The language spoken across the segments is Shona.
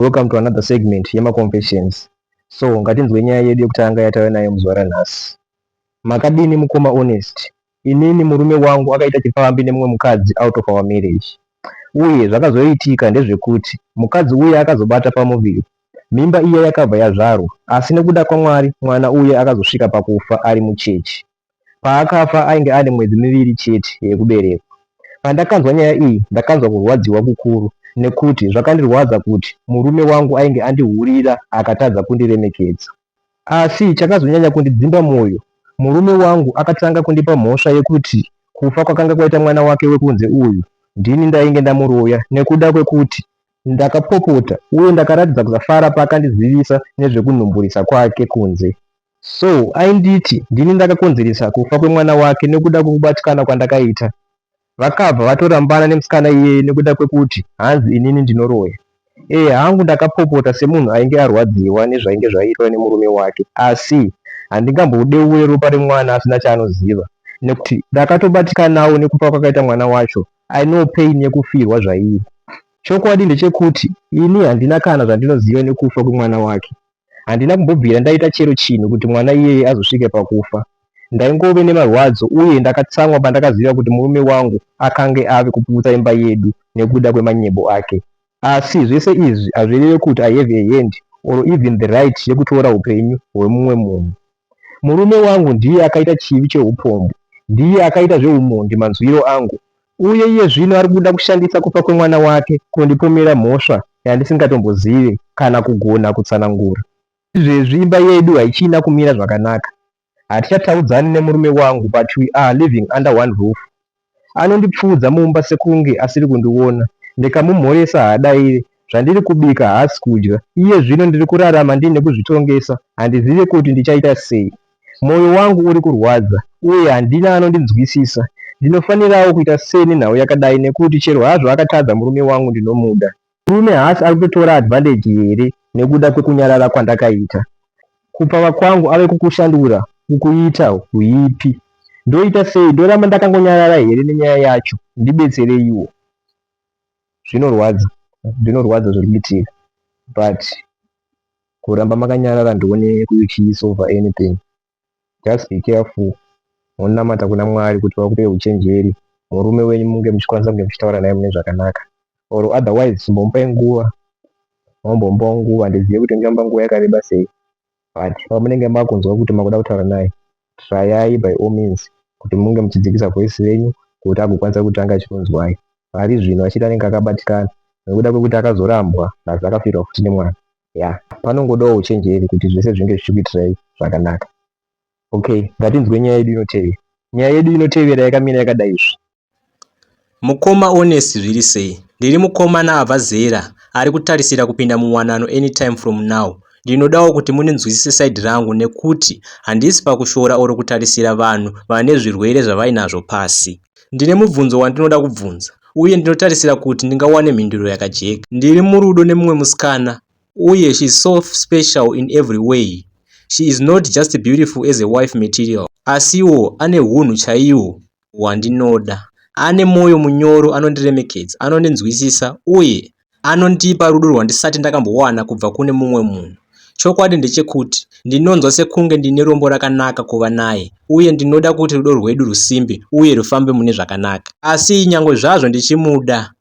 Welcome to another segment yema confessions. So ngatinzwe nyaya yedu yekutanga yatawe nayo muzuva ranhasi. Makadini mukoma honest. Inini murume wangu akaita chifambi nemumwe mukadzi out of our marriage. Uye zvakazoitika ndezvekuti mukadzi uye akazobata pamuviri. Mimba iya yakabva yazvarwa, asi nekuda kwaMwari mwana uye akazosvika pakufa ari muchechi. Paakafa ainge ane mwedzi miviri chete yekuberekwa. Pandakanzwa nyaya iyi ndakanzwa kurwadziwa kukuru, nekuti zvakandirwadza kuti murume wangu ainge andihurira akatadza kundiremekedza. Asi chakazonyanya kundidzimba mwoyo, murume wangu akatanga kundipa mhosva yekuti kufa kwakanga kwaita mwana wake wekunze uyu ndini ndainge ndamuroya, nekuda kwekuti ndakapopota uye ndakaratidza kusafara paakandizivisa nezvekunhumburisa kwake kunze. So ainditi ndini ndakakonzeresa kufa kwemwana wake nekuda kwekubatikana kwandakaita. Vakabva vatorambana nemusikana iyeye nekuda kwekuti hanzi inini ndinoroya. Hangu ndakapopota semunhu ainge arwadziwa nezvainge zvaitwa nemurume wake, asi handingambodeure ropa remwana asina chaanoziva, nekuti ndakatobatikanawo nekufa kwakaita mwana wacho. I know pain yekufirwa zvaivi. Chokwadi ndechekuti ini handina kana zvandinoziva nekufa kwemwana wake. Handina kumbobvira ndaita chero chinhu kuti mwana iyeye azosvike pakufa. Ndaingove nemarwadzo uye ndakatsamwa pandakaziva kuti murume wangu akange ave kuputsa imba yedu nekuda kwemanyebo ake. Asi zvese izvi hazvireve kuti I have a hand or even the right yekutora upenyu hwemumwe munhu. Murume wangu ndiye akaita chivi cheupombo, ndiye akaita zveumhondi manzwiro angu, uye iye zvino ari kuda kushandisa kufa kwemwana wake kundipomera mhosva yandisingatombozivi kana kugona kutsanangura. Izvezvi imba yedu haichina kumira zvakanaka. Hatichataudzani nemurume wangu, but we are living under one roof. Anondipfuudza mumba sekunge asiri kundiona, ndikamumhoresa haadaire, zvandiri kubika haasi kudya. Iye zvino ndiri kurarama ndine kuzvitongesa, handizivi kuti ndichaita sei. Mwoyo wangu uri kurwadza uye handina anondinzwisisa. Ndinofanirawo kuita sei nenhau yakadai, nekuti chero hazvo akatadza murume wangu ndinomuda. Murume haasi ari kutora advantage here nekuda kwekunyarara kwandakaita. Kupava kwangu ave kukushandura kukuita huipi. Ndoita sei? Ndoramba ndakangonyarara here nenyaya yacho? Ndibetsereiwo. Zvinorwadza zviri kuitika, but kuramba makanyarara ndione kuchisolve anything. Just be careful. Munonamata kuna Mwari kuti vakupe uchenjeri. Murume wenyu munge muchikwanisa kunge muchitaura naye mune zvakanaka, or otherwise mombai nguva, mombombawo nguva. Ndizive kuti ngamba nguva yakareba sei, but pamunenge makunzwa kuti makuda kutaura naye, tryai by all means kuti munge muchidzikisa voice renyu kuti agokwanisa kutanga achikunzwai. Pari zvino achiti anenge akabatikana nekuda kwekuti akazorambwa asi akafirwa futi nemwana. Panongodawo uchenjeri kuti zvese zvinge zvichikuitirai zvakanaka. Okay, ngatinzwe nyaya yedu inotevera. Nyaya yedu inotevera yakamira yakadaizvi. Mukoma honest zviri sei? Ndiri mukomana abva zera ari kutarisira kupinda muwanano anytime from now. Ndinodawo kuti munenzwisise side rangu, nekuti handisi pakushora oro kutarisira vanhu vane zvirwere zvavainazvo pasi. Ndine mubvunzo wandinoda kubvunza, uye ndinotarisira kuti ndingawane mhinduro yakajeka. Ndiri murudo nemumwe musikana, uye she is so special in every way. She is not just beautiful as a wife material, asiwo ane hunhu chaihwo hwandinoda. Ane mwoyo munyoro, anondiremekedza, anondinzwisisa, uye anondipa rudo rwandisati ndakambowana kubva kune mumwe munhu. Chokwadi ndechekuti ndinonzwa sekunge ndine rombo rakanaka kuva naye, uye ndinoda kuti rudo rwedu rusimbe uye rufambe mune zvakanaka. Asi nyangwe zvazvo ndichimuda,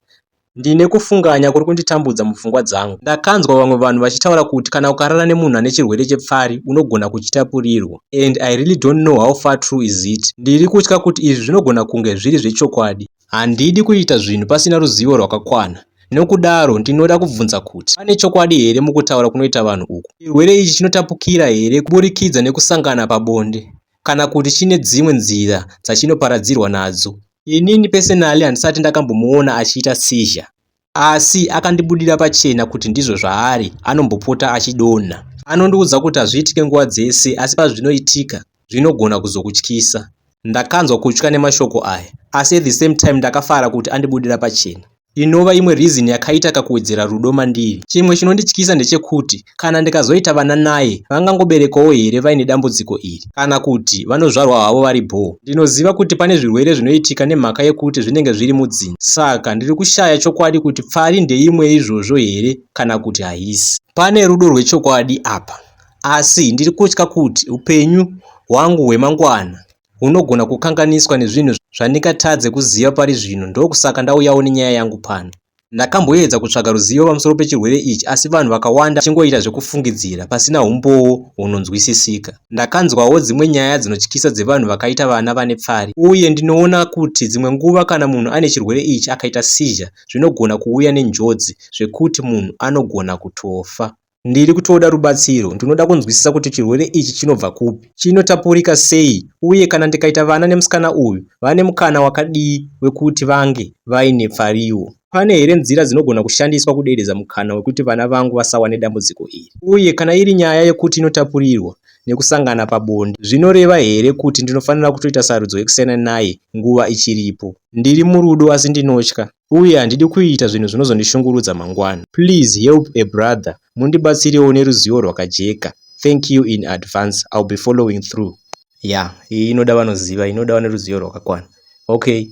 ndine kufunganya kuri kunditambudza mupfungwa dzangu. Ndakanzwa vamwe vanhu vachitaura kuti kana ukarara nemunhu ane chirwere chepfari unogona kuchitapurirwa, and I really don't know how far true is it. Ndiri kutya kuti izvi zvinogona kunge zviri zvechokwadi. Handidi kuita zvinhu pasina ruzivo rwakakwana. Nokudaro ndinoda kubvunza kuti pane chokwadi here mukutaura kunoita vanhu uku? Chirwere ichi chinotapukira here kuburikidza nekusangana pabonde, kana kuti chine dzimwe nzira dzachinoparadzirwa nadzo? Inini personally handisati ndakambomuona achiita seizure, asi akandibudira pachena kuti ndizvo zvaari anombopota achidonha. Anondiudza kuti hazviitike nguva dzese, asi pazvinoitika zvinogona kuzokutyisa. Ndakanzwa kutya nemashoko aya, asi at the same time ndakafara kuti andibudira pachena. inova imwe reason yakaita kakuwedzera rudo mandiri. Chimwe chinondityisa ndechekuti kana ndikazoita vana naye vangangoberekawo here vaine dambudziko iri, kana kuti vanozvarwa havo vari bhoo. Ndinoziva kuti pane zvirwere zvinoitika nemhaka yekuti zvinenge zviri mudzini, saka ndiri kushaya chokwadi kuti pfari ndeimwe izvozvo here kana kuti haisi. Pane rudo rwechokwadi apa, asi ndiri kutya kuti upenyu hwangu hwemangwana hunogona kukanganiswa nezvinhu zvandingatadze kuziva pari zvino. Ndokusaka ndauyawo nenyaya yangu pano. Ndakamboedza kutsvaga ruzivo pamusoro pechirwere ichi, asi vanhu vakawanda vachingoita zvekufungidzira pasina umbowo hunonzwisisika. Ndakanzwawo dzimwe nyaya dzinotyisa dzevanhu vakaita vana vane pfari, uye ndinoona kuti dzimwe nguva kana munhu ane chirwere ichi akaita seizure zvinogona kuuya nenjodzi zvekuti munhu anogona kutofa. Ndiri kutoda rubatsiro. Ndinoda kunzwisisa kuti chirwere ichi chinobva kupi, chinotapurika sei, uye kana ndikaita vana nemusikana uyu vane mukana wakadii wekuti vange vaine pfariwo. Pane here nzira dzinogona kushandiswa kuderedza mukana wekuti vana vangu vasawa nedambudziko iri? Uye kana iri nyaya yekuti inotapurirwa nekusangana pabonde, zvinoreva here kuti ndinofanira kutoita sarudzo yekusiyana naye nguva ichiripo? Ndiri murudo asi ndinotya, uye handidi kuita zvinhu zvinozondishungurudza mangwana. Please help a brother. Mundibatsirewo neruzivo rwakajeka. Thank you in advance. I'll be following through. Iyi inoda vanoziva, inoda neruzivo rwakakwana. Okay,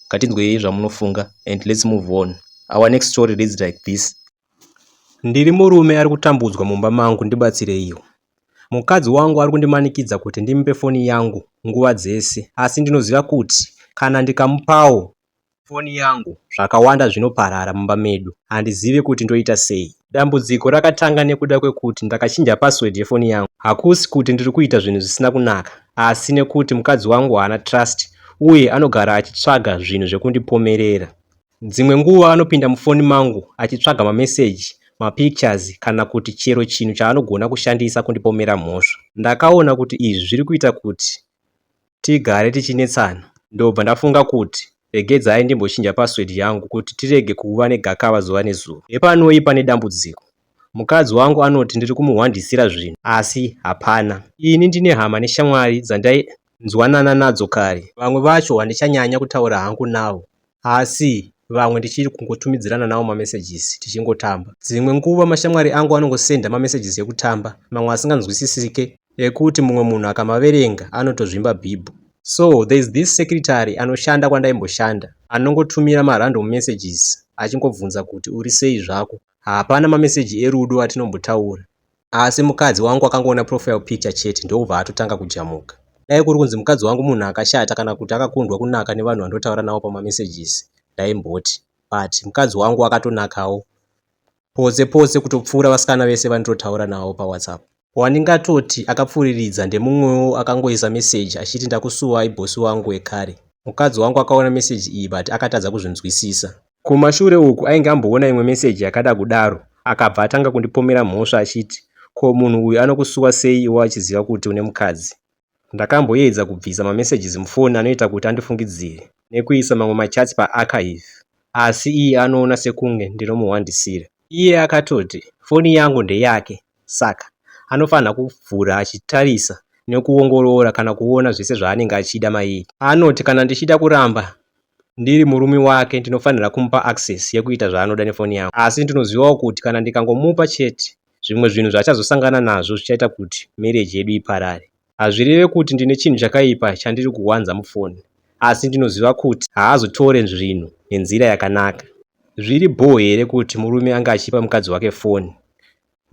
ngatinzwei zvamunofunga and let's move on. Our next story reads like this. Ndiri murume ari kutambudzwa mumba mangu, ndibatsireiwo. Mukadzi wangu ari kundimanikidza kuti ndimupe foni yangu nguva dzese, asi ndinoziva kuti kana ndikamupawo foni yangu zvakawanda zvinoparara mumba medu. Handizivi kuti ndoita sei. Dambudziko rakatanga nekuda kwekuti ndakachinja password yefoni yangu. Hakusi kuti ndiri kuita zvinhu zvisina kunaka, asi nekuti mukadzi wangu haana trust uye anogara achitsvaga zvinhu zvekundipomerera. Dzimwe nguva anopinda mufoni mangu achitsvaga mameseji, mapictures kana kuti chero chinhu chaanogona kushandisa kundipomera mhosva. Ndakaona kuti izvi zviri kuita kuti tigare tichinetsana. Ndobva ndafunga kuti regedzai ndimbochinja password yangu kuti tirege kuva negakava zuva nezuva. Epanoi pane dambudziko. Mukadzi wangu anoti ndiri kumuhwandisira zvinhu, asi hapana. Ini ndine hama neshamwari dzandainzwanana nadzo kare. Vamwe vacho handichanyanya kutaura hangu navo, asi vamwe ndichiri kungotumidzirana navo mamessages tichingotamba. Dzimwe nguva mashamwari angu anongosenda mamessages ekutamba, mamwe asinganzwisisike, ekuti mumwe munhu akamaverenga anotozvimba bhibhu. So there is this secretary anoshanda kwandaimboshanda, anongotumira marandom messages achingobvunza kuti uri sei zvako. Hapana mameseji erudo atinombotaura. Asi mukadzi wangu akangoona profile picture chete ndobva atotanga kujamuka. Dai kuri kunzi mukadzi wangu munhu akashata kana kuti akakundwa kunaka nevanhu vandotaura navo pamamessages, ndaimboti. But mukadzi wangu akatonakawo pose kutopfuura vasikana vese vandotaura navo paWhatsApp. Wandingatoti akapfuriridza ndemumwewo akangoisa message achiti ndakusuwai bosi wangu wekare. Mukadzi wangu akaona message iyi but akatadza kuzvinzwisisa. Kumashure uku ainge amboona imwe message yakada kudaro, akabva atanga kundipomera mhosva achiti, ko munhu uyu anokusuwa sei iwe achiziva kuti une mukadzi? Ndakamboedza kubvisa mamessages mufoni anoita kuti andifungidzire nekuisa mamwe machats paarchive, asi iye anoona sekunge ndinomuhwandisira. Iye akatoti foni yangu ndeyake, saka anofanira kuvhura achitarisa nekuongorora kana kuona zvese zvaanenge achida mairi. Anoti kana ndichida kuramba ndiri murume wake ndinofanira kumupa access yekuita zvaanoda nefoni yangu, asi ndinozivawo kuti kana ndikangomupa chete zvimwe zvinhu zvachazosangana nazvo zvichaita kuti marriage yedu iparare. Hazvireve kuti ndine chinhu chakaipa chandiri kuwanza mufoni, asi ndinoziva kuti haazotore zvinhu nenzira yakanaka. Zviri bhoo here kuti murume ange achipa mukadzi wake foni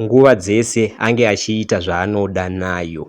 nguva dzese ange achiita zvaanoda nayo?